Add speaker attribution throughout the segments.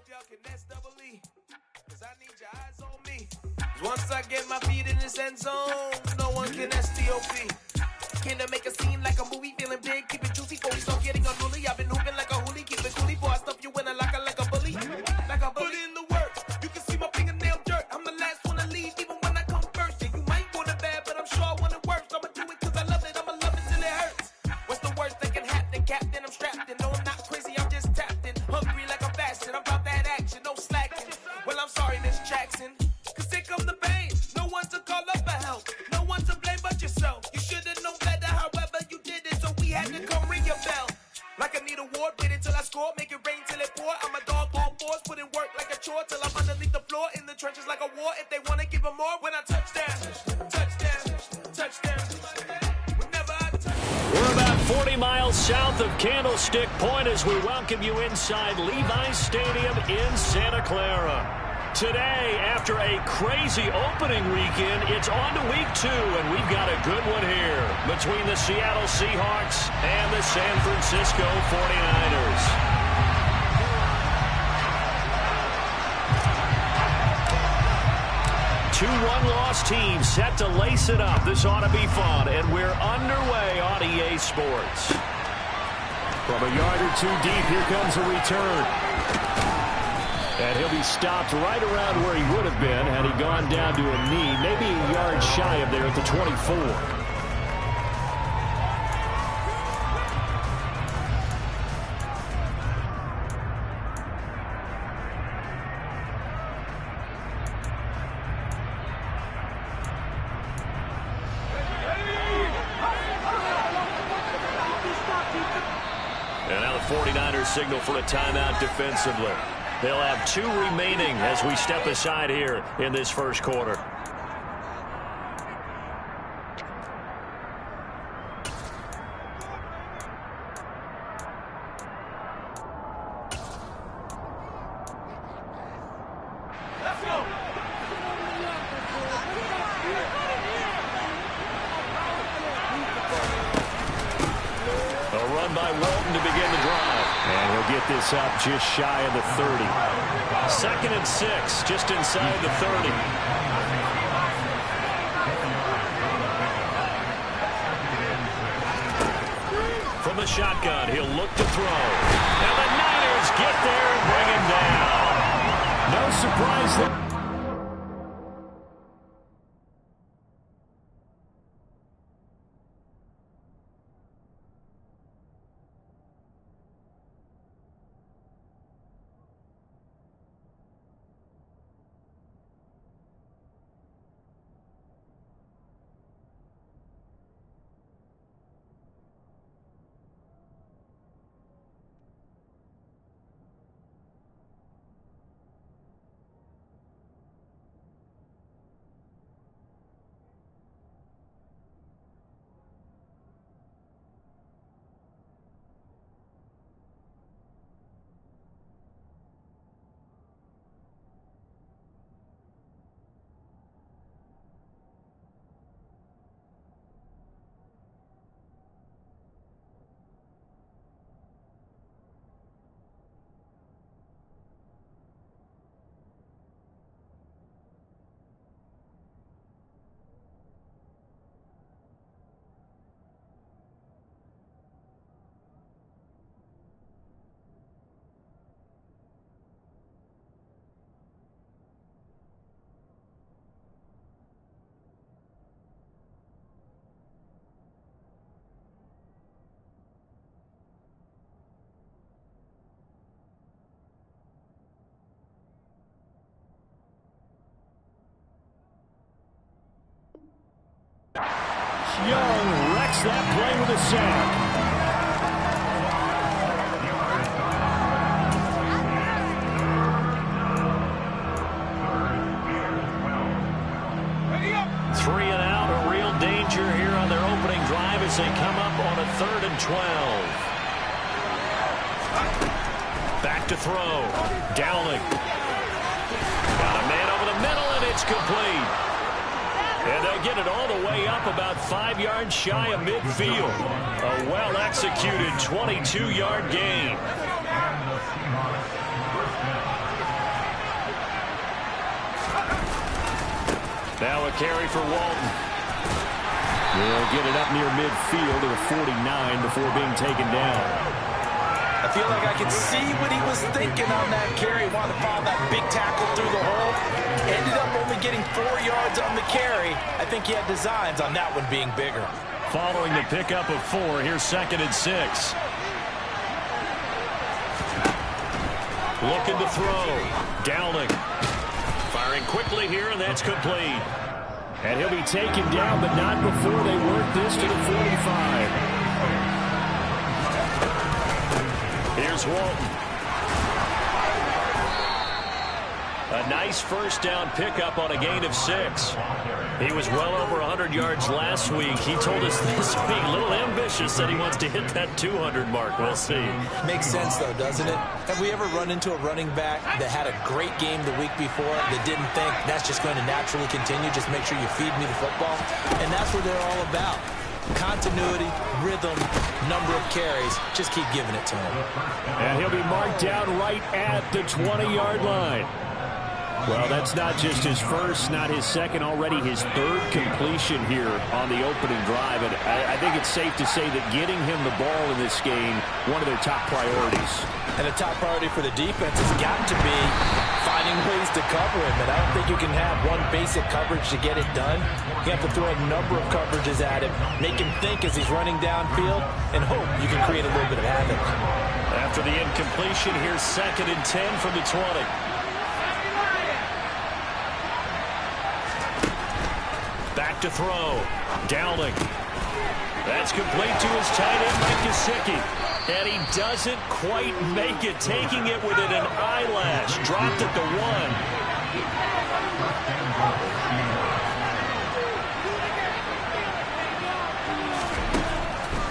Speaker 1: y'all can nest double E, 'cause I need your eyes on me. 'Cause once I get my feet in this end zone, no one can STOP. Came to make a scene like a movie, feeling big, keep it juicy, before we start getting unruly. I've been hooping like a hoolie, keep it coolie, before I stuff you in a locker like a bully. Like a bully. Put in the work, you can see my fingernail dirt. I'm the last one to leave, even when I come first. Yeah, you might want it bad, but I'm sure I want it worse. I'ma do it 'cause I love it, I'ma love it till it hurts. What's the worst that can happen, Captain? I'm strapped in, no, I'm not crazy, I'm just tapped in. Hungry like I'm fasting, I'm about that action, no slacking. Well, I'm sorry, Miss Jackson, 'cause here come the pain. No one to call up for help, no one to blame but yourself. You should've known better, however you did it, so we had to come ring your bell. Like I need a award, wait until I score, make it rain till it pour. I'm a dog on force, put in work like a chore till I'm underneath the floor, in the trenches like a war. If they wanna give them more, when I touch down, touchdown, touchdown. Whenever I touch.
Speaker 2: We're about 40 miles south of Candlestick Point as we welcome you inside Levi's Stadium in Santa Clara. Today, after a crazy opening weekend, it's on to week 2, and we've got a good one here between the Seattle Seahawks and the San Francisco 49ers. Two one-loss teams set to lace it up. This ought to be fun, and we're underway on EA Sports. From a yard or two deep, here comes a return. And he'll be stopped right around where he would have been had he gone down to a knee, maybe a yard shy of there at the 24. And now the 49ers signal for a timeout defensively. They'll have 2 remaining as we step aside here in this first quarter.
Speaker 1: Let's go.
Speaker 2: A run by Walton to begin the drive. And he'll get this up just shy of the 30. 2nd and 6, just inside the 30. From the shotgun, he'll look to throw. And the Niners get there and bring him down. No surprise there. Young wrecks that play with a sack. Three and out, a real danger here on their opening drive as they come up on a 3rd and 12. Back to throw. Dowling. Got a man over the middle, and it's complete. And they'll get it all the way up about 5 yards shy of midfield. A well-executed 22-yard gain. Now a carry for Walton. They'll get it up near midfield to the 49 before being taken down.
Speaker 3: I feel like I could see what he was thinking on that carry. Wanted to follow that big tackle through the hole. Ended up only getting 4 yards on the carry. I think he had designs on that one being bigger.
Speaker 2: Following the pickup of 4, here's 2nd and 6. Looking to throw. Dowling. Firing quickly here, and that's complete. And he'll be taken down, but not before they work this to the 45. Here's Walton. A nice first down pickup on a gain of 6. He was well over 100 yards last week. He told us this week, a little ambitious, that he wants to hit that 200 mark. We'll see.
Speaker 3: Makes sense, though, doesn't it? Have we ever run into a running back that had a great game the week before that didn't think that's just going to naturally continue? Just make sure you feed me the football. And that's what they're all about. Continuity, rhythm, number of carries. Just keep giving it to him.
Speaker 2: And he'll be marked down right at the 20-yard line. Well, that's not just his first, not his second, already his 3rd completion here on the opening drive. And I think it's safe to say that getting him the ball in this game, one of their top priorities.
Speaker 3: And a top priority for the defense has got to be finding ways to cover him. And I don't think you can have one basic coverage to get it done. You have to throw a number of coverages at him, make him think as he's running downfield, and hope you can create a little bit of havoc.
Speaker 2: After the incompletion, here's 2nd and 10 from the 20. Back to throw. Dowling. That's complete to his tight end, Mike Gesicki. And he doesn't quite make it, taking it within an eyelash. Dropped at the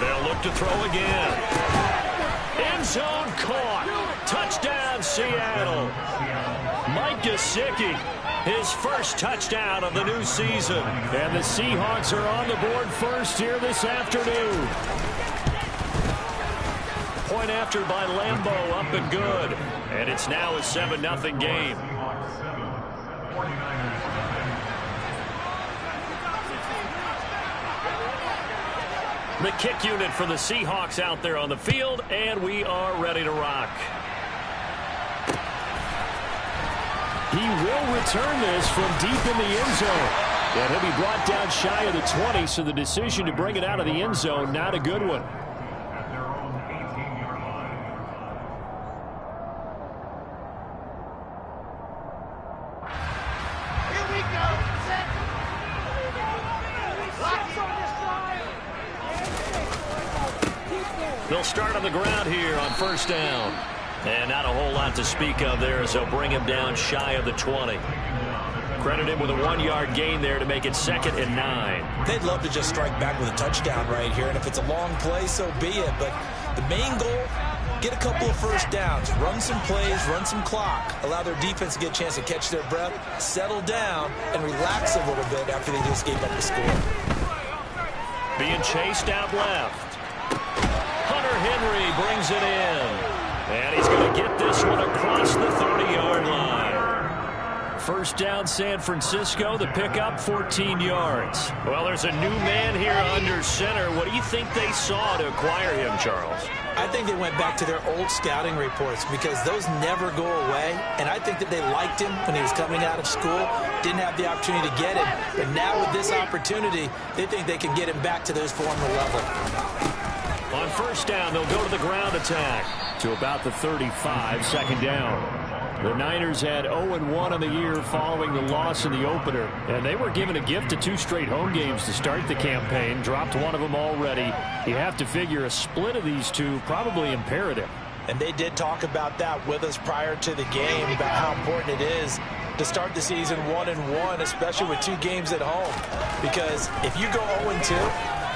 Speaker 2: 1. They'll look to throw again. End zone caught. Touchdown, Seattle. Mike Gesicki. His first touchdown of the new season. And the Seahawks are on the board first here this afternoon. Point after by Lambeau, up and good. And it's now a 7-0 game. The kick unit for the Seahawks out there on the field, and we are ready to rock. He will return this from deep in the end zone. And he'll be brought down shy of the 20, so the decision to bring it out of the end zone, not a good one.
Speaker 1: Here we go. Set.
Speaker 2: They'll start on the ground here on first down. And not a whole lot to speak of there, as they'll bring him down shy of the 20. Credit him with a 1-yard gain there to make it 2nd and 9.
Speaker 3: They'd love to just strike back with a touchdown right here, and if it's a long play, so be it. But the main goal, get a couple of first downs, run some plays, run some clock, allow their defense to get a chance to catch their breath, settle down, and relax a little bit after they just gave up the score.
Speaker 2: Being chased out left. Hunter Henry brings it in. And he's going to get this one across the 30-yard line. First down, San Francisco. The pickup, 14 yards. Well, there's a new man here under center. What do you think they saw to acquire him, Charles?
Speaker 3: I think they went back to their old scouting reports because those never go away. And I think that they liked him when he was coming out of school. Didn't have the opportunity to get him. But now with this opportunity, they think they can get him back to those former level.
Speaker 2: On first down, they'll go to the ground attack to about the 35, 2nd down. The Niners had 0-1 on the year following the loss in the opener, and they were given a gift of 2 straight home games to start the campaign. Dropped one of them already. You have to figure a split of these two probably imperative.
Speaker 3: And they did talk about that with us prior to the game, about how important it is to start the season 1-1, especially with 2 games at home. Because if you go 0-2,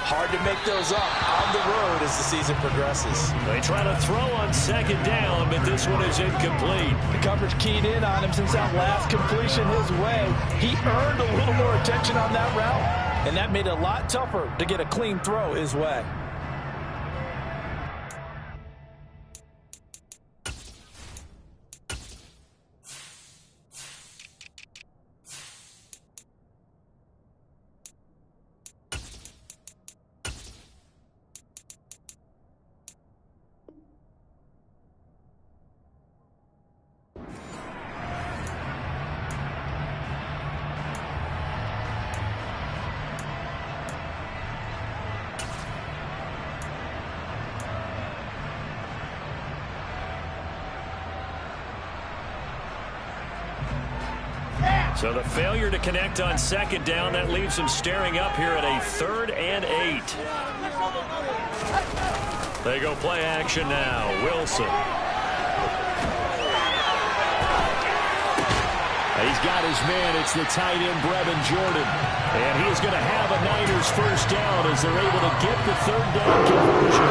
Speaker 3: hard to make those up on the road as the season progresses.
Speaker 2: They try to throw on 2nd down, but this one is incomplete.
Speaker 3: The coverage keyed in on him since that last completion his way. He earned a little more attention on that route, and that made it a lot tougher to get a clean throw his way.
Speaker 2: So the failure to connect on second down, that leaves them staring up here at a 3rd and 8. They go play action now. Wilson.
Speaker 4: He's got his man. It's the tight end, Brevin Jordan. And he is going to have a Niners first down as they're able to get the 3rd down conversion.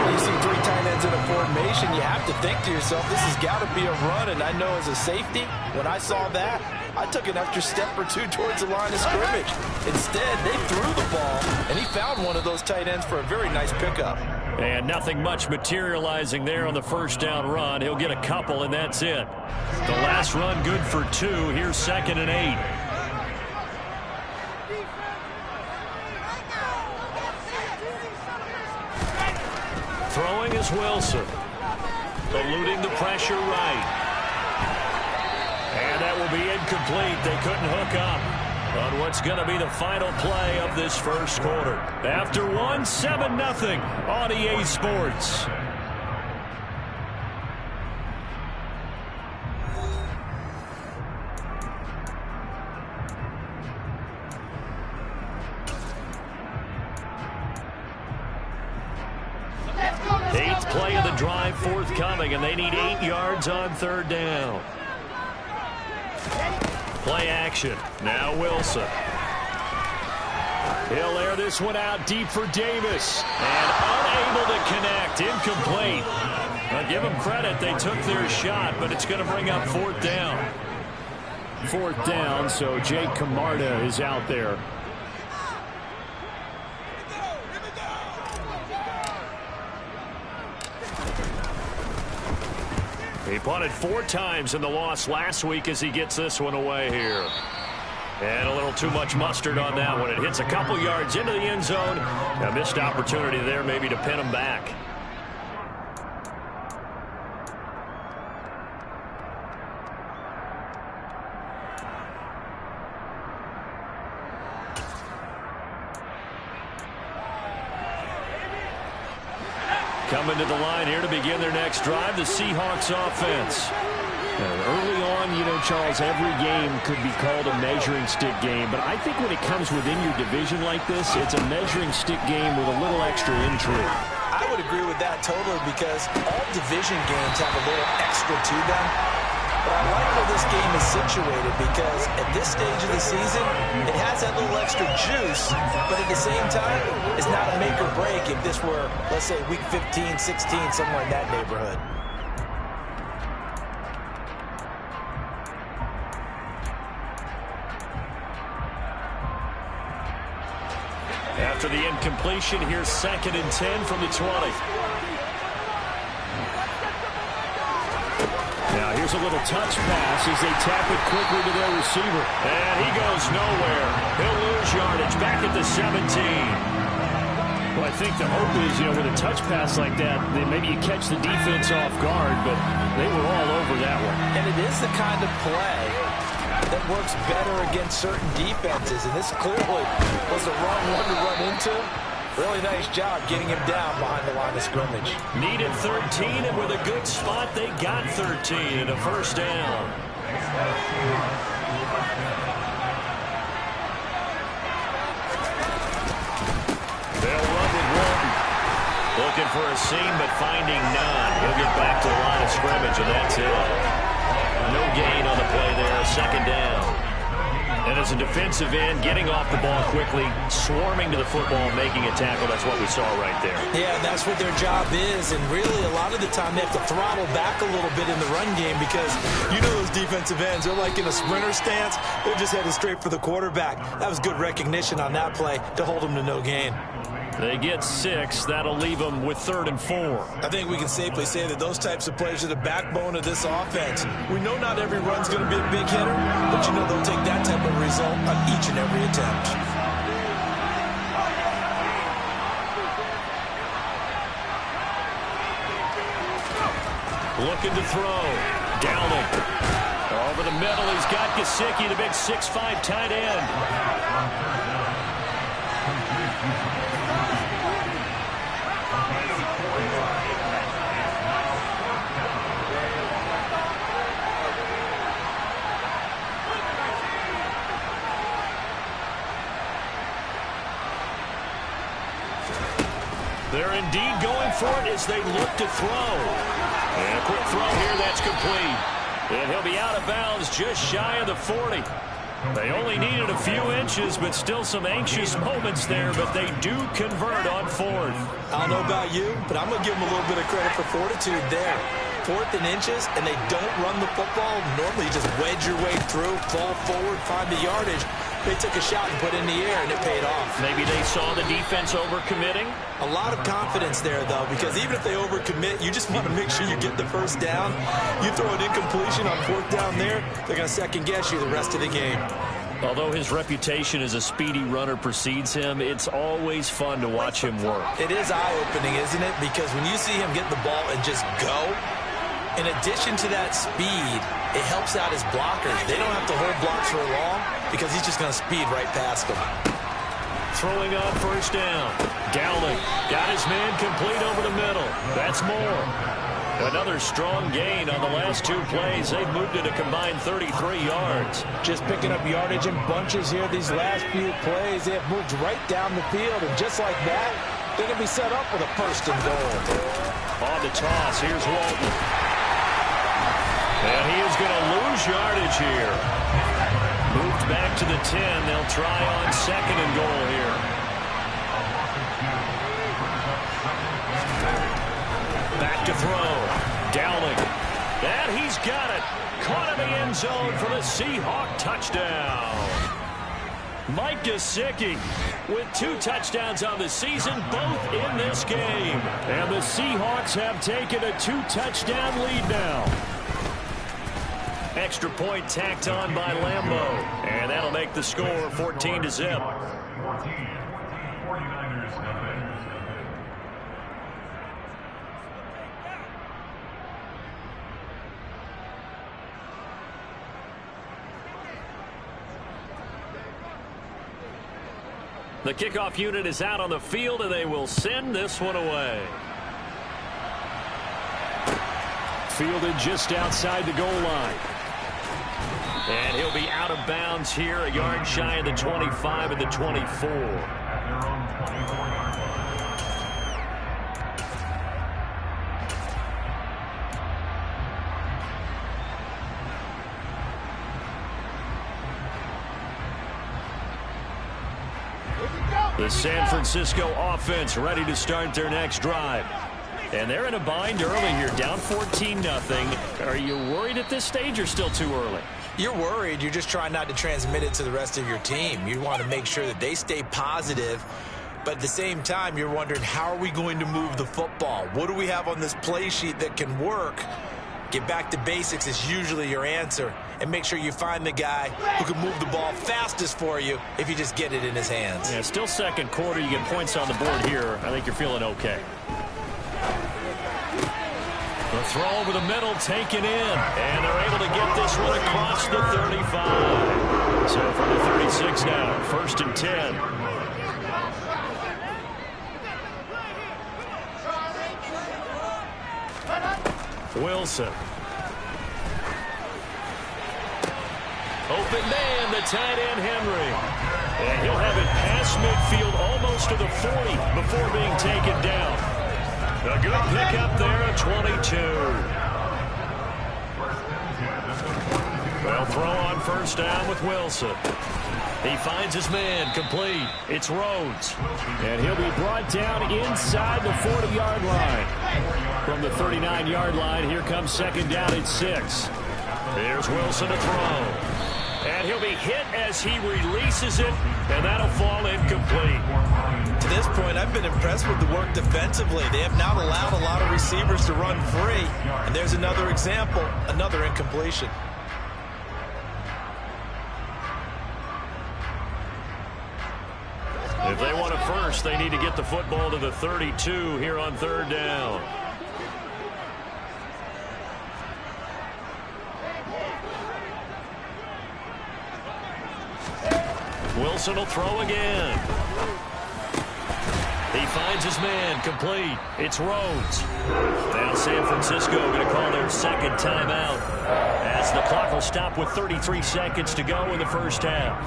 Speaker 3: When you see 3 tight ends in a formation, you have to think to yourself, this has got to be a run. And I know as a safety, when I saw that, I took an extra step or 2 towards the line of scrimmage. Instead, they threw the ball, and he found one of those tight ends for a very nice pickup.
Speaker 2: And nothing much materializing there on the first down run. He'll get a couple, and that's it. The last run good for 2. Here's 2nd and 8. Throwing is Wilson. Eluding the pressure right. And that will be incomplete. They couldn't hook up on what's going to be the final play of this first quarter. After 1, 7-0 on EA Sports. Eighth play of the drive forthcoming, and they need 8 yards on 3rd down. Play action. Now Wilson. He'll air this one out deep for Davis. And unable to connect. Incomplete. I'll give them credit. They took their shot, but it's going to bring up 4th down.
Speaker 4: 4th down, so Jake Camarda is out there.
Speaker 2: He punted 4 times in the loss last week as he gets this one away here. And a little too much mustard on that one. It hits a couple yards into the end zone. A missed opportunity there maybe to pin him back. Coming to the line here to begin their next drive, the Seahawks offense.
Speaker 4: Early on, you know, Charles, every game could be called a measuring stick game. But I think when it comes within your division like this, it's a measuring stick game with a little extra intrigue.
Speaker 3: I would agree with that totally because all division games have a little extra to them. But I like where this game is situated because at this stage of the season, it has that little extra juice, but at the same time, it's not a make or break if this were, let's say, week 15, 16, somewhere in that neighborhood.
Speaker 2: After the incompletion, here's 2nd and 10 from the 20.
Speaker 4: Now here's a little touch pass as they tap it quickly to their receiver.
Speaker 2: And he goes nowhere. He'll lose yardage back at the 17.
Speaker 4: Well, I think the hope is, you know, with a touch pass like that, maybe you catch the defense off guard, but they were all over that one.
Speaker 3: And it is the kind of play that works better against certain defenses, and this clearly was the wrong one to run into. Really nice job getting him down behind the line of scrimmage.
Speaker 2: Needed 13, and with a good spot, they got 13 and a first down. They'll run with Walton. Looking for a seam, but finding none. He'll get back to the line of scrimmage, and that's it. No gain on the play there, 2nd down. And as a defensive end, getting off the ball quickly, swarming to the football, making a tackle, that's what we saw right there.
Speaker 3: Yeah, that's what their job is, and really a lot of the time they have to throttle back a little bit in the run game because you know those defensive ends, they're like in a sprinter stance, they're just headed straight for the quarterback. That was good recognition on that play to hold them to no gain.
Speaker 2: They get 6. That'll leave them with 3rd and 4.
Speaker 5: I think we can safely say that those types of plays are the backbone of this offense. We know not every run's going to be a big hitter, but you know they'll take that type of result on each and every attempt.
Speaker 2: Looking to throw. Downing. Over the middle, he's got Gesicki, the big 6'5" tight end. They're indeed going for it as they look to throw. And a quick throw here, that's complete. And he'll be out of bounds just shy of the 40. They only needed a few inches, but still some anxious moments there, but they do convert on fourth.
Speaker 5: I don't know about you, but I'm going to give them a little bit of credit for fortitude there. Fourth and inches, and they don't run the football. Normally, you just wedge your way through, fall forward, find the yardage. They took a shot and put it in the air, and it paid off.
Speaker 2: Maybe they saw the defense overcommitting.
Speaker 5: A lot of confidence there, though, because even if they overcommit, you just want to make sure you get the first down. You throw an incompletion on fourth down there, they're going to second-guess you the rest of the game.
Speaker 2: Although his reputation as a speedy runner precedes him, it's always fun to watch him work.
Speaker 5: It is eye-opening, isn't it? Because when you see him get the ball and just go, in addition to that speed, it helps out his blockers. They don't have to hold blocks for long because he's just going to speed right past them.
Speaker 2: Throwing on first down. Dowling got his man complete over the middle. That's more. Another strong gain on the last two plays. They've moved it a combined 33 yards.
Speaker 3: Just picking up yardage in bunches here these last few plays. They have moved right down the field, and just like that, they're going to be set up with a first and goal.
Speaker 2: On the toss, here's Walton. And he is going to lose yardage here. Moved back to the 10. They'll try on second and goal here. Back to throw. Dowling. And he's got it. Caught in the end zone for the Seahawk touchdown. Mike Gesicki with 2 touchdowns on the season, both in this game. And the Seahawks have taken a 2-touchdown lead now. Extra point tacked on by Lambo. And that'll make the score 14-0. The kickoff unit is out on the field, and they will send this one away.
Speaker 4: Fielded just outside the goal line.
Speaker 2: And he'll be out of bounds here, a yard shy of the 25 and the 24. The San Francisco offense ready to start their next drive. And they're in a bind early here, down 14-0. Are you worried at this stage or still too early?
Speaker 5: You're worried. You're just trying not to transmit it to the rest of your team. You want to make sure that they stay positive. But at the same time, you're wondering, how are we going to move the football? What do we have on this play sheet that can work? Get back to basics is usually your answer. And make sure you find the guy who can move the ball fastest for you if you just get it in his hands.
Speaker 2: Yeah, still second quarter. You get points on the board here. I think you're feeling okay. The throw over the middle taken in. And they're able to get this one across the 35. So from the 36 now, 1st and 10. Wilson. Open man, the tight end Henry. And he'll have it past midfield almost to the 40 before being taken down. A good pickup there at 22. Well, throw on first down with Wilson. He finds his man complete. It's Rhodes.
Speaker 4: And he'll be brought down inside the 40-yard line.
Speaker 2: From the 39-yard line, here comes second down at 6. There's Wilson to throw. And he'll be hit as he releases it, and that'll fall incomplete.
Speaker 5: To this point, I've been impressed with the work defensively. They have not allowed a lot of receivers to run free. And there's another example, another incompletion.
Speaker 2: If they want a first, they need to get the football to the 32 here on third down. Wilson will throw again. He finds his man complete. It's Rhodes. Now San Francisco going to call their second timeout as the clock will stop with 33 seconds to go in the first half.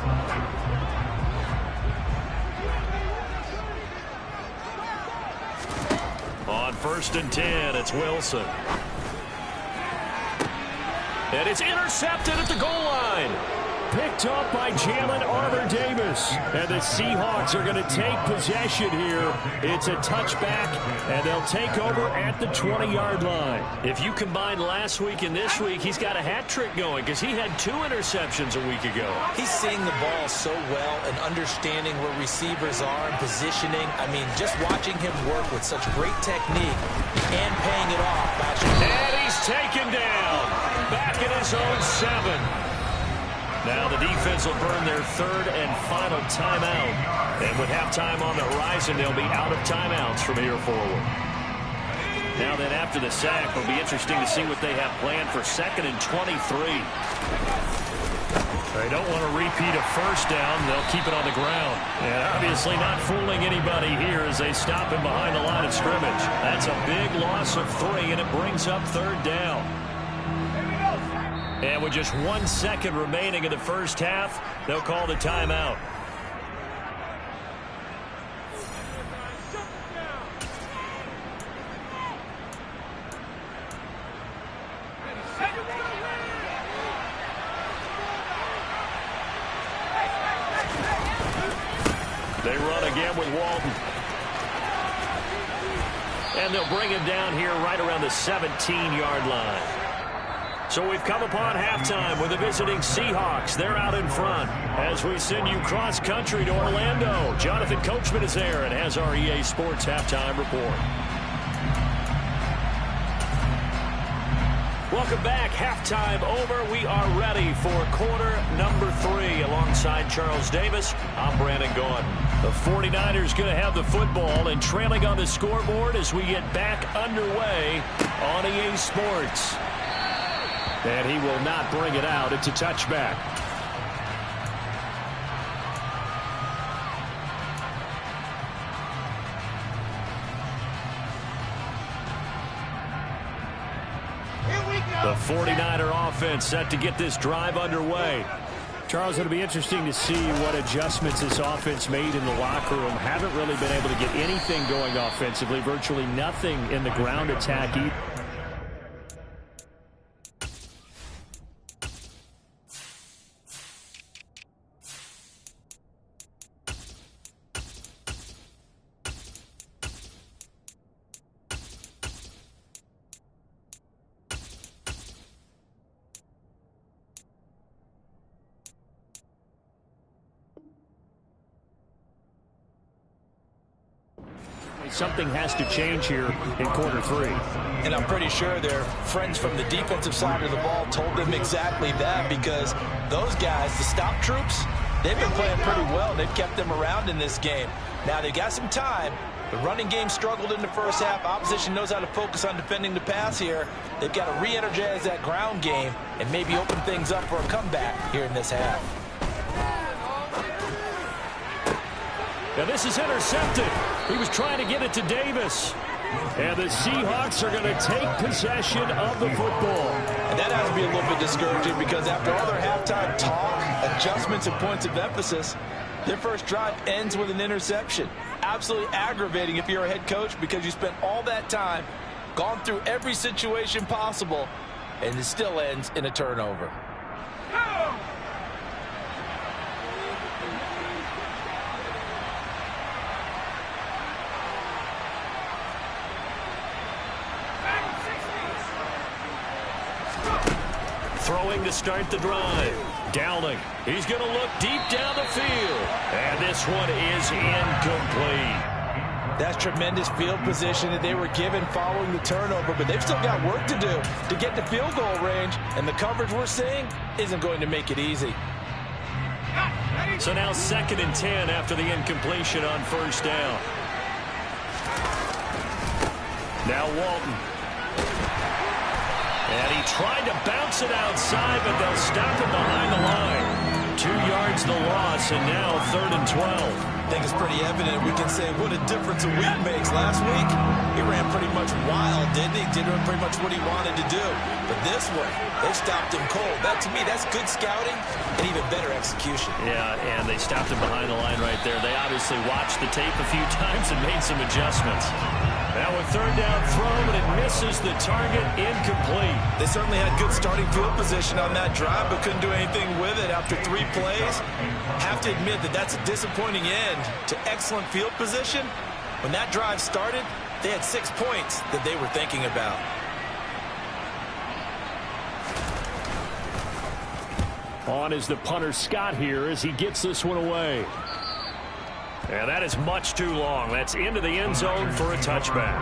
Speaker 2: first and 10. It's Wilson. And it's intercepted at the goal line. Picked up by Jalen Armour-Davis. And the Seahawks are going to take possession here. It's a touchback, and they'll take over at the 20-yard line. If you combine last week and this week, he's got a hat trick going because he had 2 interceptions a week ago.
Speaker 3: He's seeing the ball so well and understanding where receivers are and positioning. I mean, just watching him work with such great technique and paying it off.
Speaker 2: And he's taken down. Back in his own 7. Now the defense will burn their 3rd and final timeout. And with halftime on the horizon, they'll be out of timeouts from here forward. Now then, after the sack, it'll be interesting to see what they have planned for 2nd and 23. They don't want to repeat a first down. They'll keep it on the ground. And obviously not fooling anybody here as they stop him behind the line of scrimmage. That's a big loss of 3, and it brings up 3rd down. And with just 1 second remaining in the first half, they'll call the timeout. They run again with Walton. And they'll bring him down here right around the 17-yard line. So we've come upon halftime with the visiting Seahawks. They're out in front as we send you cross-country to Orlando. Jonathan Coachman is there and has our EA Sports halftime report. Welcome back. Halftime over. We are ready for quarter number 3 alongside Charles Davis. I'm Brandon Gaudin. The 49ers going to have the football and trailing on the scoreboard as we get back underway on EA Sports. And he will not bring it out. It's a touchback. The 49er offense set to get this drive underway. Charles, it'll be interesting to see what adjustments this offense made in the locker room. Haven't really been able to get anything going offensively. Virtually nothing in the ground attack either. Something has to change here in quarter 3.
Speaker 3: And I'm pretty sure their friends from the defensive side of the ball told them exactly that, because those guys, the stop troops, they've been playing pretty well. They've kept them around in this game. Now they've got some time. The running game struggled in the first half. Opposition knows how to focus on defending the pass here. They've got to re-energize that ground game and maybe open things up for a comeback here in this half.
Speaker 2: Now this is intercepted. He was trying to get it to Davis. And the Seahawks are going to take possession of the football.
Speaker 3: And that has to be a little bit discouraging, because after all their halftime talk, adjustments, and points of emphasis, their first drive ends with an interception. Absolutely aggravating if you're a head coach, because you spent all that time, gone through every situation possible, and it still ends in a turnover.
Speaker 2: Throwing to start the drive. Downing. He's going to look deep down the field. And this one is incomplete.
Speaker 3: That's tremendous field position that they were given following the turnover, but they've still got work to do to get to field goal range, and the coverage we're seeing isn't going to make it easy.
Speaker 2: So now 2nd and 10 after the incompletion on first down. Now Walton. And he tried to bounce it outside, but they'll stop him behind the line. 2 yards the loss, and now 3rd and 12.
Speaker 3: I think it's pretty evident. We can say what a difference a week makes. Last week, he ran pretty much wild, didn't he? Did pretty much what he wanted to do. But this one, they stopped him cold. That, to me, that's good scouting and even better execution.
Speaker 2: Yeah, and they stopped him behind the line right there. They obviously watched the tape a few times and made some adjustments. Now with third down throw, but it misses the target, incomplete.
Speaker 5: They certainly had good starting field position on that drive, but couldn't do anything with it after 3 plays. Have to admit that that's a disappointing end to excellent field position. When that drive started, they had 6 points that they were thinking about.
Speaker 4: On is the punter Scott here as he gets this one away.
Speaker 2: And that is much too long. That's into the end zone for a touchback.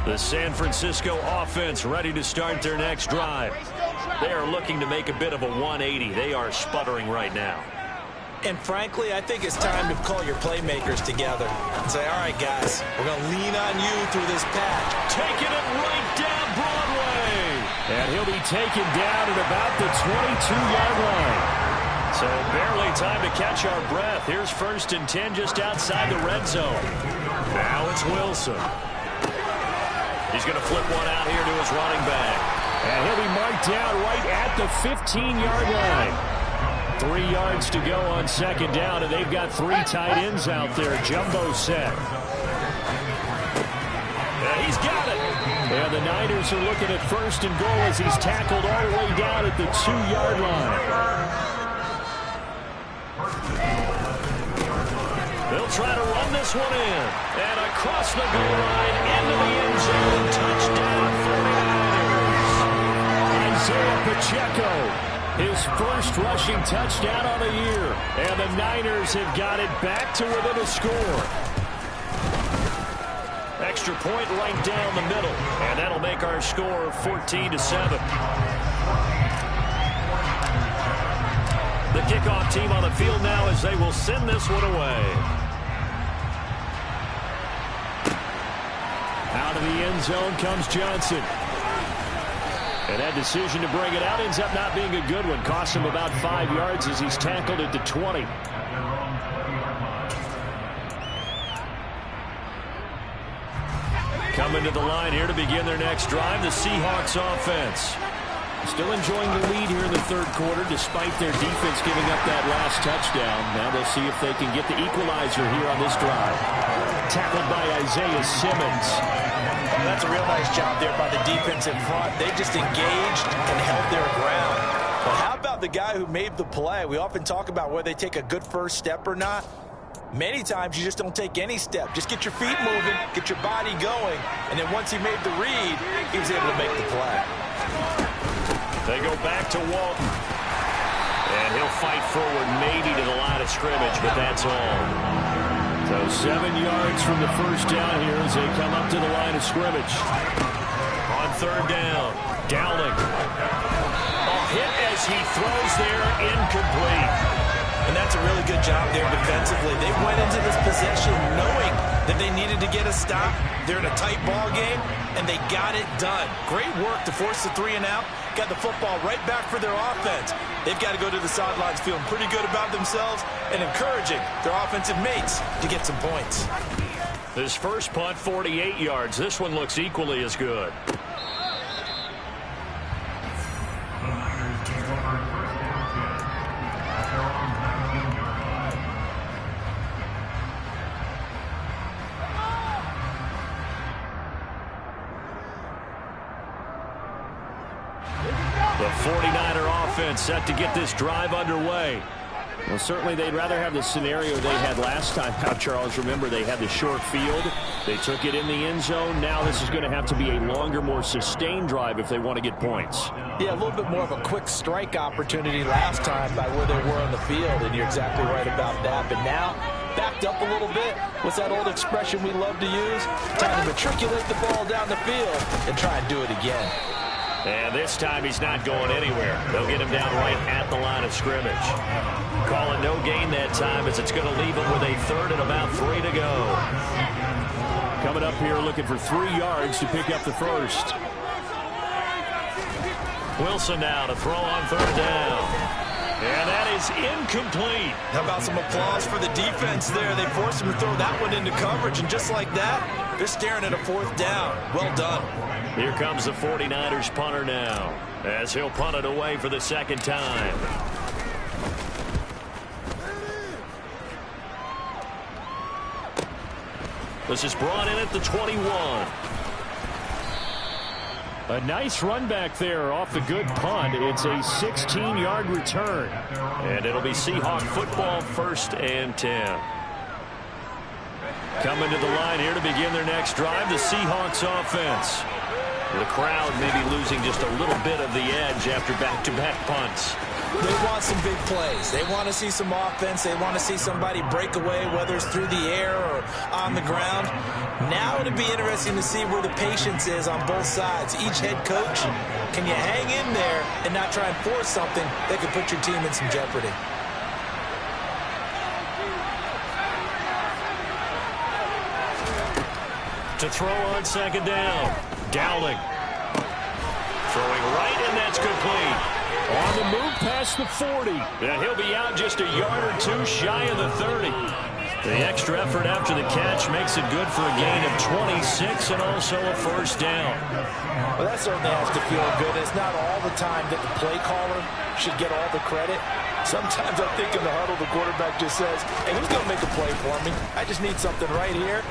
Speaker 2: The San Francisco offense ready to start their next drive. They are looking to make a bit of a 180. They are sputtering right now.
Speaker 5: And frankly, I think it's time to call your playmakers together and say, all right, guys, we're going to lean on you through this patch.
Speaker 2: Taking it right down Broadway.
Speaker 4: And he'll be taken down at about the 22-yard line.
Speaker 2: So barely time to catch our breath. Here's 1st and 10 just outside the red zone. Now it's Wilson. He's going to flip one out here to his running back.
Speaker 4: And he'll be marked down right at the 15-yard line. 3 yards to go on 2nd down, and they've got 3 tight ends out there. Jumbo set.
Speaker 2: Yeah, he's got it.
Speaker 4: And the Niners are looking at 1st and goal as he's tackled all the way down at the 2-yard line.
Speaker 2: They'll try to run this one in. And across the goal line into the end zone. Touchdown 49ers.
Speaker 4: Isaiah Pacheco, his first rushing touchdown on the year. And the Niners have got it back to within a score.
Speaker 2: Extra point right down the middle. And that'll make our score 14-7. The kickoff team on the field now as they will send this one away.
Speaker 4: Out of the end zone comes Johnson. And that decision to bring it out ends up not being a good one. Costs him about 5 yards as he's tackled at the 20.
Speaker 2: Coming to the line here to begin their next drive, the Seahawks offense.
Speaker 4: Still enjoying the lead here in the 3rd quarter despite their defense giving up that last touchdown. Now they'll see if they can get the equalizer here on this drive. Tackled by Isaiah Simmons.
Speaker 5: That's a real nice job there by the defense in front. They just engaged and held their ground. But how about the guy who made the play? We often talk about whether they take a good first step or not. Many times you just don't take any step. Just get your feet moving, get your body going, and then once he made the read, he was able to make the play.
Speaker 2: They go back to Walton. And he'll fight forward maybe to the line of scrimmage, but that's all.
Speaker 4: So 7 yards from the first down here as they come up to the line of scrimmage.
Speaker 2: On 3rd down, Dowling. A hit as he throws there, incomplete.
Speaker 5: And that's a really good job there defensively. They went into this possession knowing that they needed to get a stop. They're in a tight ball game, and they got it done. Great work to force the 3 and out. Got the football right back for their offense. They've got to go to the sidelines feeling pretty good about themselves and encouraging their offensive mates to get some points.
Speaker 2: His first punt, 48 yards. This one looks equally as good. The 49er offense set to get this drive underway.
Speaker 4: Well, certainly they'd rather have the scenario they had last time out, Charles. Remember, they had the short field. They took it in the end zone. Now this is going to have to be a longer, more sustained drive if they want to get points.
Speaker 5: Yeah, a little bit more of a quick strike opportunity last time by where they were on the field, and you're exactly right about that. But now, backed up a little bit. What's that old expression we love to use? Time to matriculate the ball down the field and try and do it again.
Speaker 2: And this time he's not going anywhere. They'll get him down right at the line of scrimmage. Call it no gain that time as it's going to leave him with a 3rd and about 3 to go.
Speaker 4: Coming up here looking for 3 yards to pick up the first.
Speaker 2: Wilson now to throw on 3rd down. And that is incomplete.
Speaker 5: How about some applause for the defense there? They forced him to throw that one into coverage, and just like that, they're staring at a 4th down. Well done.
Speaker 2: Here comes the 49ers punter now, as he'll punt it away for the 2nd time. This is brought in at the 21.
Speaker 4: A nice run back there off the good punt. It's a 16-yard return.
Speaker 2: And it'll be Seahawk football, 1st and 10. Coming to the line here to begin their next drive, the Seahawks offense. The crowd may be losing just a little bit of the edge after back-to-back punts.
Speaker 5: They want some big plays. They want to see some offense. They want to see somebody break away, whether it's through the air or on the ground. Now it'll be interesting to see where the patience is on both sides. Each head coach, can you hang in there and not try and force something that could put your team in some jeopardy?
Speaker 2: To throw on 2nd down. Dowling. Throwing right, and that's complete.
Speaker 4: On the move past the 40.
Speaker 2: And he'll be out just a yard or two shy of the 30. The extra effort after the catch makes it good for a gain of 26 and also a 1st down.
Speaker 5: Well, that certainly has to feel good. It's not all the time that the play caller should get all the credit. Sometimes I think in the huddle, the quarterback just says, hey, who's going to make a play for me? I just need something right here.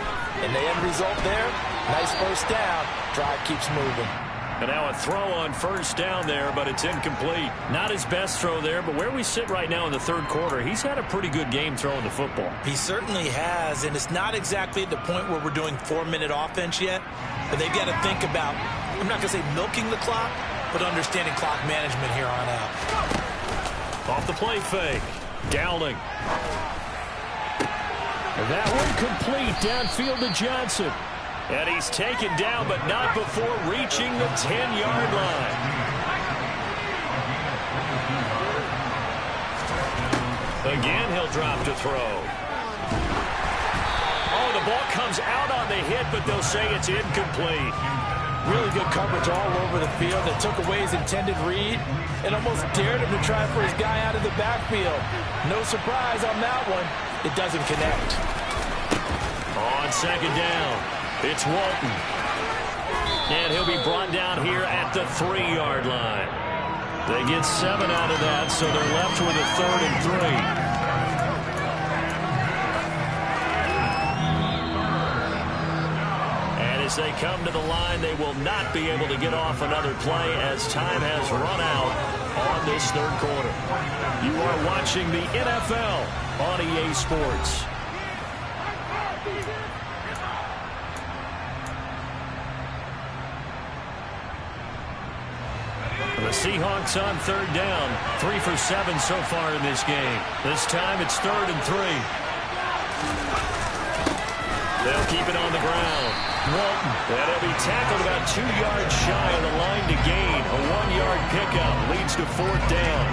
Speaker 5: And the end result there, nice 1st down. Drive keeps moving.
Speaker 2: And now a throw on 1st down there, but it's incomplete. Not his best throw there, but where we sit right now in the 3rd quarter, he's had a pretty good game throwing the football.
Speaker 5: He certainly has, and it's not exactly at the point where we're doing 4-minute offense yet, but they've got to think about, I'm not going to say milking the clock, but understanding clock management here on out.
Speaker 2: Off the play fake. Dowling.
Speaker 4: That one complete downfield to Johnson.
Speaker 2: And he's taken down, but not before reaching the 10-yard line. Again, he'll drop to throw. Oh, the ball comes out on the hit, but they'll say it's incomplete.
Speaker 5: Really good coverage all over the field. That took away his intended read and almost dared him to try for his guy out of the backfield. No surprise on that one. It doesn't connect.
Speaker 2: On 2nd down. It's Walton. And he'll be brought down here at the 3-yard line. They get 7 out of that, so they're left with a 3rd and 3. And as they come to the line, they will not be able to get off another play as time has run out on this 3rd quarter. You are watching the NFL on EA Sports. The Seahawks on 3rd down. 3 for 7 so far in this game. This time it's 3rd and 3. They'll keep it on the ground. Walton. And he'll be tackled about 2 yards shy of the line to gain. A 1-yard pickup leads to 4th down.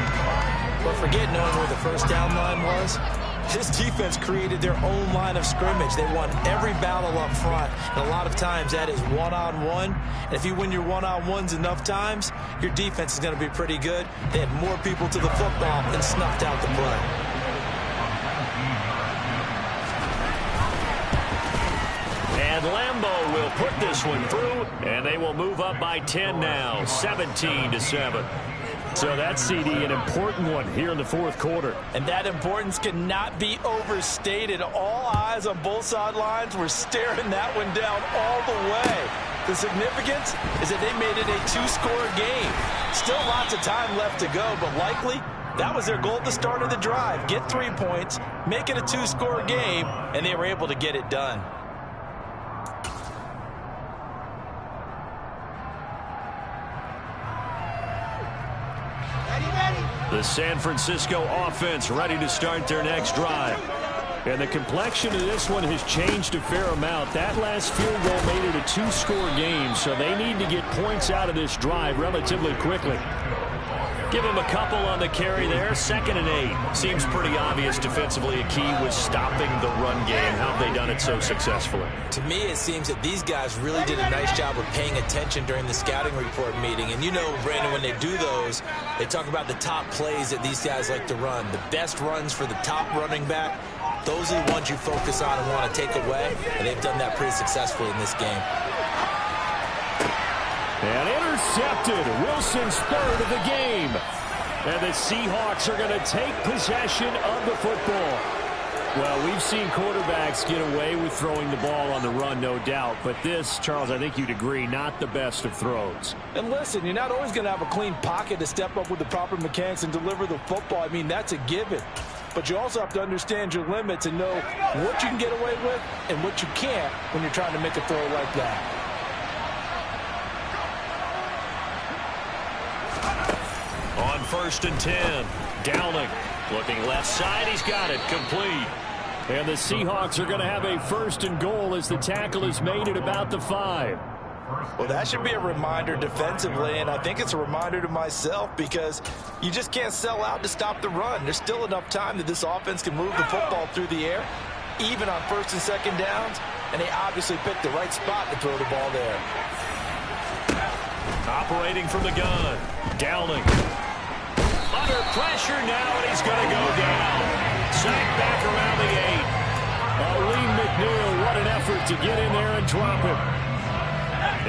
Speaker 5: But forget knowing where the 1st down line was. This defense created their own line of scrimmage. They won every battle up front. And a lot of times that is one-on-one. And if you win your one-on-ones enough times, your defense is going to be pretty good. They had more people to the football and snuffed out the play.
Speaker 2: And Lambeau will put this one through, and they will move up by 10 now, 17-7.
Speaker 4: So that's, CD, an important one here in the 4th quarter.
Speaker 5: And that importance cannot be overstated. All eyes on both sidelines were staring that one down all the way. The significance is that they made it a 2-score game. Still lots of time left to go, but likely that was their goal at the start of the drive. Get 3 points, make it a 2-score game, and they were able to get it done.
Speaker 2: The San Francisco offense ready to start their next drive.
Speaker 4: And the complexion of this one has changed a fair amount. That last field goal made it a 2-score game, so they need to get points out of this drive relatively quickly.
Speaker 2: Give him a couple on the carry there. 2nd and 8. Seems pretty obvious defensively a key was stopping the run game. How have they done it so successfully?
Speaker 5: To me, it seems that these guys really did a nice job of paying attention during the scouting report meeting. And you know, Brandon, when they do those, they talk about the top plays that these guys like to run. The best runs for the top running back, those are the ones you focus on and want to take away. And they've done that pretty successfully in this game.
Speaker 2: And intercepted. Wilson's 3rd of the game. And the Seahawks are going to take possession of the football. Well, we've seen quarterbacks get away with throwing the ball on the run, no doubt. But this, Charles, I think you'd agree, not the best of throws.
Speaker 6: And listen, you're not always going to have a clean pocket to step up with the proper mechanics and deliver the football. I mean, that's a given. But you also have to understand your limits and know what you can get away with and what you can't when you're trying to make a throw like that.
Speaker 2: On 1st and 10, Downing looking left side. He's got it complete. And the Seahawks are going to have a 1st and goal as the tackle is made at about the 5.
Speaker 6: Well, that should be a reminder defensively, and I think it's a reminder to myself because you just can't sell out to stop the run. There's still enough time that this offense can move the football through the air, even on 1st and 2nd downs, and they obviously picked the right spot to throw the ball there.
Speaker 2: Operating from the gun, Downing. Under pressure now, and he's going to go down. Sacked back around the 8. Lee McNeil, what an effort to get in there and drop him.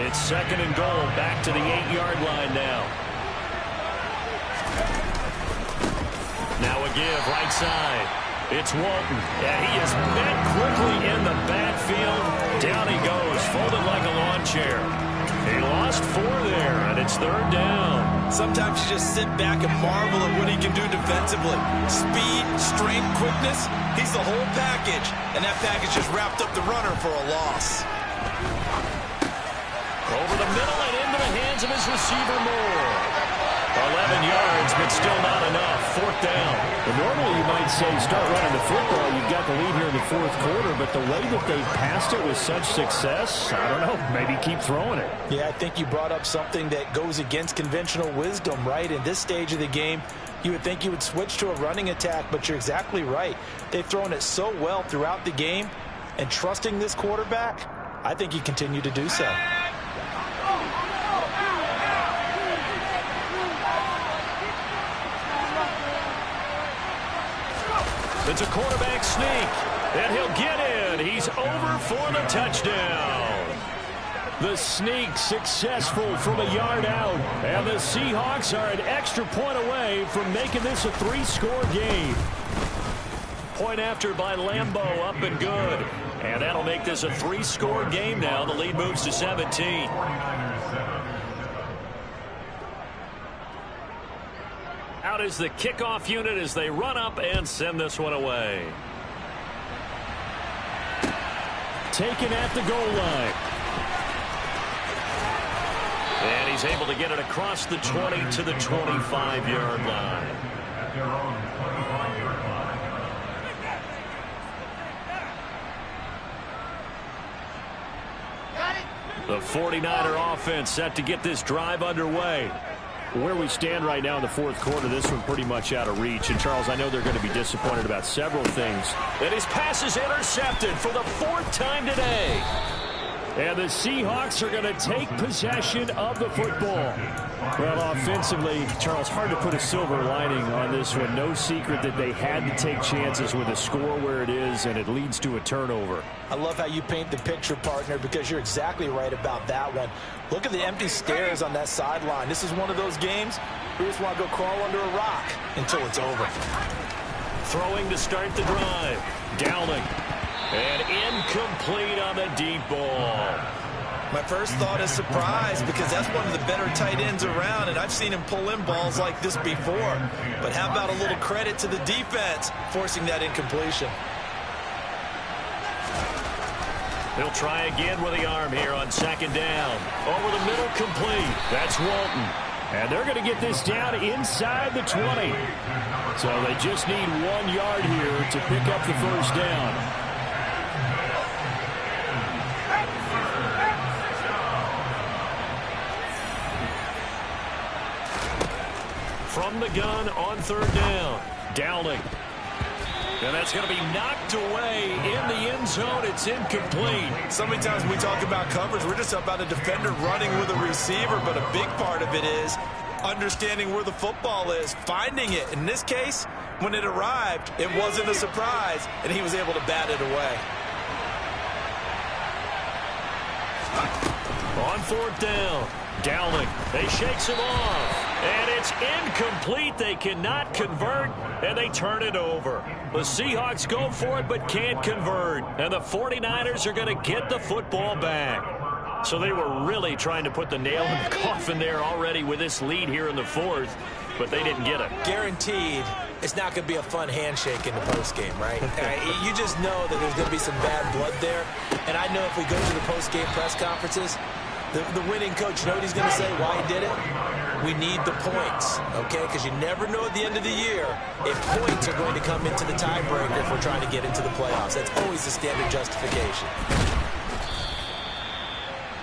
Speaker 2: It's 2nd and goal, back to the 8-yard line now. Now a give, right side. It's Walton, and he is met quickly in the backfield. Down he goes, folded like a lawn chair. He lost 4 there, and it's 3rd down.
Speaker 5: Sometimes you just sit back and marvel at what he can do defensively. Speed, strength, quickness, he's the whole package. And that package just wrapped up the runner for a loss.
Speaker 2: Over the middle and into the hands of his receiver Moore. 11 yards, but still not enough. 4th down.
Speaker 4: Well, normally you might say start running the football. You've got the lead here in the 4th quarter, but the way that they passed it with such success, I don't know, maybe keep throwing it.
Speaker 6: Yeah, I think you brought up something that goes against conventional wisdom, right? In this stage of the game, you would think you would switch to a running attack, but you're exactly right. They've thrown it so well throughout the game, and trusting this quarterback, I think you continue to do so.
Speaker 2: It's a quarterback sneak, and he'll get in. He's over for the touchdown. The sneak successful from a yard out, and the Seahawks are an extra point away from making this a 3-score game. Point after by Lambeau, up and good. And that'll make this a 3-score game now. The lead moves to 17. Out is the kickoff unit as they run up and send this one away. Taken at the goal line. And he's able to get it across the 20 to the 25-yard line. The 49er offense set to get this drive underway. Where we stand right now in the 4th quarter, this one pretty much out of reach. And, Charles, I know they're going to be disappointed about several things. And his pass is intercepted for the 4th time today. And the Seahawks are going to take possession of the football. Well, offensively, Charles, hard to put a silver lining on this one. No secret that they had to take chances with a score where it is, and it leads to a turnover.
Speaker 6: I love how you paint the picture, partner, because you're exactly right about that one. Look at the empty stairs on that sideline. This is one of those games where you just want to go crawl under a rock until it's over.
Speaker 2: Throwing to start the drive. Downing. And incomplete on the deep ball.
Speaker 5: My first thought is surprise because that's one of the better tight ends around, and I've seen him pull in balls like this before. But how about a little credit to the defense forcing that incompletion?
Speaker 2: He'll try again with the arm here on 2nd down. Over the middle, complete. That's Walton. And they're going to get this down inside the 20. So they just need 1 yard here to pick up the 1st down. from the gun on third down. Dowling. And that's going to be knocked away in the end zone. It's incomplete.
Speaker 6: So many times when we talk about coverage, we're just about a defender running with a receiver, but a big part of it is understanding where the football is, finding it. In this case, when it arrived, it wasn't a surprise, and he was able to bat it away.
Speaker 2: On fourth down, Dowling. They shakes him off. And it's incomplete. They cannot convert, and they turn it over. The Seahawks go for it but can't convert. And the 49ers are going to get the football back. So they were really trying to put the nail in the coffin there already with this lead here in the fourth, but they didn't get it.
Speaker 3: Guaranteed it's not going to be a fun handshake in the postgame, right? You just know that there's going to be some bad blood there. And I know if we go to the postgame press conferences, the winning coach, you know what he's going to say, why he did it? We need the points, okay? Because you never know at the end of the year if points are going to come into the tiebreaker if we're trying to get into the playoffs. That's always the standard justification.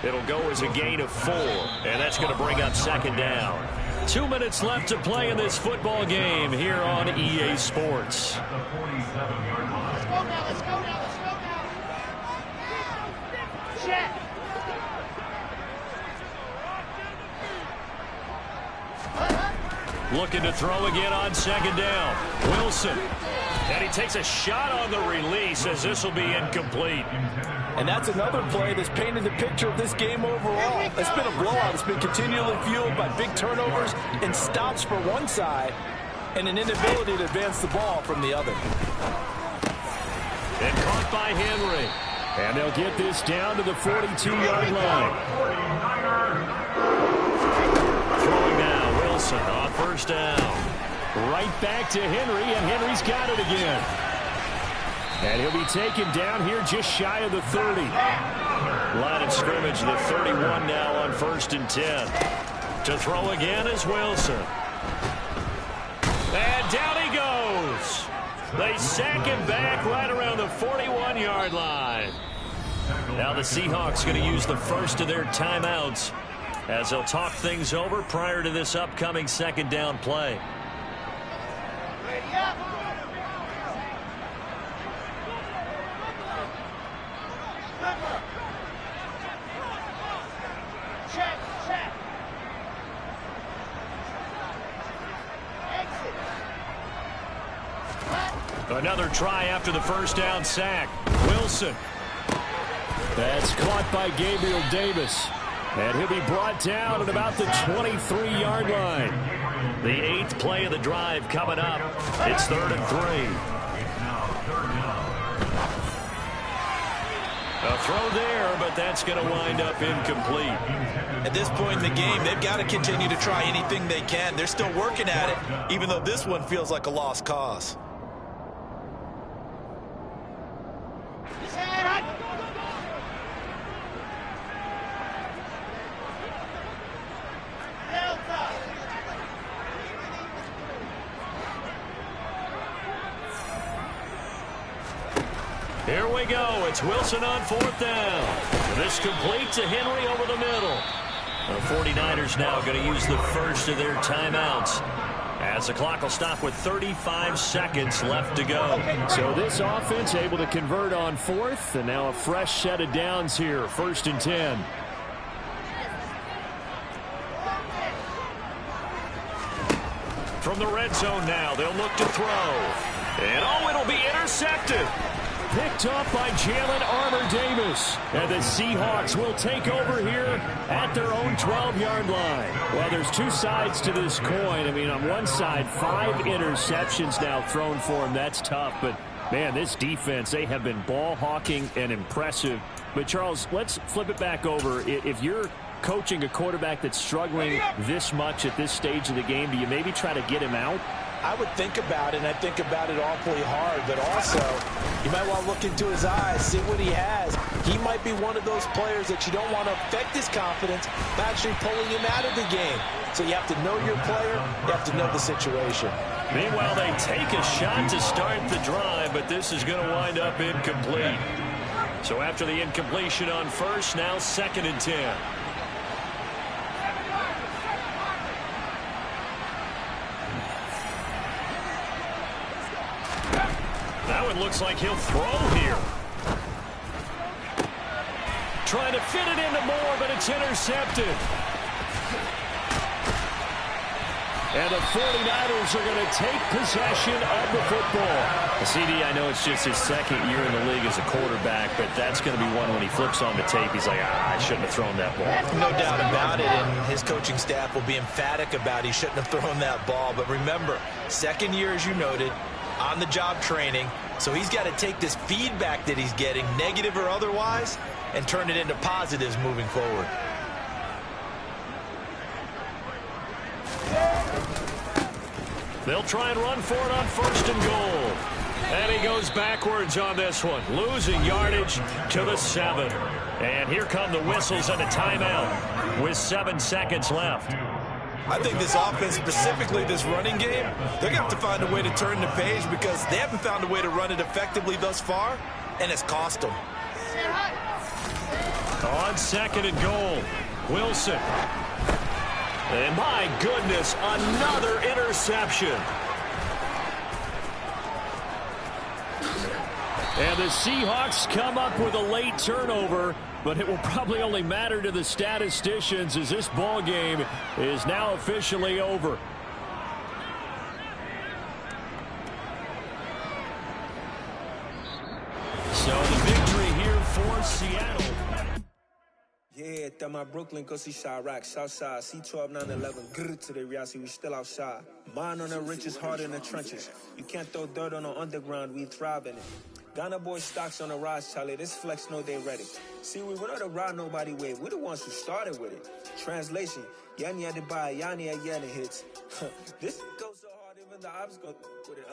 Speaker 2: It'll go as a gain of 4, and that's going to bring up second down. 2 minutes left to play in this football game here on EA Sports.
Speaker 1: Let's go now, let's go now, let's go now. Check.
Speaker 2: Looking to throw again on second down. Wilson. And he takes a shot on the release as this will be incomplete.
Speaker 6: And that's another play that's painted the picture of this game overall. It's been a blowout. It's been continually fueled by big turnovers and stops for one side and an inability to advance the ball from the other.
Speaker 2: And caught by Henry. And they'll get this down to the 42-yard line. Throwing now, Wilson on first down. Right back to Henry, and Henry's got it again. And he'll be taken down here just shy of the 30. Line of scrimmage, the 31 now on 1st and 10. To throw again is Wilson. And down he goes. They sack him back right around the 41-yard line. Now the Seahawks going to use the first of their timeouts as they'll talk things over prior to this upcoming second down play. Another try after the first down sack. Wilson. That's caught by Gabriel Davis. And he'll be brought down at about the 23-yard line. The 8th play of the drive coming up. It's 3rd and 3. A throw there, but that's going to wind up incomplete.
Speaker 6: At this point in the game, they've got to continue to try anything they can. They're still working at it, even though this one feels like a lost cause.
Speaker 2: Here we go. It's Wilson on 4th down. This complete to Henry over the middle. The 49ers now going to use the first of their timeouts as the clock will stop with 35 seconds left to go. So this offense able to convert on 4th, and now a fresh set of downs here. 1st and 10. From the red zone now, they'll look to throw. And oh, it'll be intercepted. Picked up by Jalen Armour-Davis. And the Seahawks will take over here at their own 12-yard line. Well, there's two sides to this coin. I mean, on one side, 5 interceptions now thrown for him. That's tough. But, man, this defense, they have been ball hawking and impressive. But, Charles, let's flip it back over. If you're coaching a quarterback that's struggling this much at this stage of the game, do you maybe try to get him out?
Speaker 6: I would think about it, and I think about it awfully hard, but also you might want to look into his eyes, see what he has. He might be one of those players that you don't want to affect his confidence by actually pulling him out of the game. So you have to know your player, you have to know the situation.
Speaker 2: Meanwhile, they take a shot to start the drive, but this is going to wind up incomplete. So after the incompletion on first, now 2nd and 10. it looks like he'll throw here. Trying to fit it into Moore, but it's intercepted. And the 49ers are going to take possession of the football. CD, I know it's just his second year in the league as a quarterback, but that's going to be one when he flips on the tape. He's like, I shouldn't have thrown that ball.
Speaker 5: No doubt about it, and his coaching staff will be emphatic about he shouldn't have thrown that ball. But remember, second year, as you noted, on-the-job training, so he's got to take this feedback that he's getting, negative or otherwise, and turn it into positives moving forward.
Speaker 2: They'll try and run for it on 1st and goal. And he goes backwards on this one, losing yardage to the 7. And here come the whistles and a timeout with 7 seconds left.
Speaker 5: I think this offense, specifically this running game, they're going to have to find a way to turn the page because they haven't found a way to run it effectively thus far, and it's cost them.
Speaker 2: On 2nd and goal, Wilson. And my goodness, another interception. And the Seahawks come up with a late turnover, but it will probably only matter to the statisticians as this ball game is now officially over. So the victory here for Seattle.
Speaker 7: Yeah, that my Brooklyn, go see Chirac, Southside, C12, 911, grrr to the reality, we still outside. Mine on the riches, hard in the trenches. You can't throw dirt on the underground, we thrive in it. Ghana boy stocks on the rise, Charlie, this flex know they ready. See, we were not a ride nobody way, we the ones who started with it. Translation, Yanni had to buy, Yanni had Yanni hits. This goes so hard, even the ops go with it,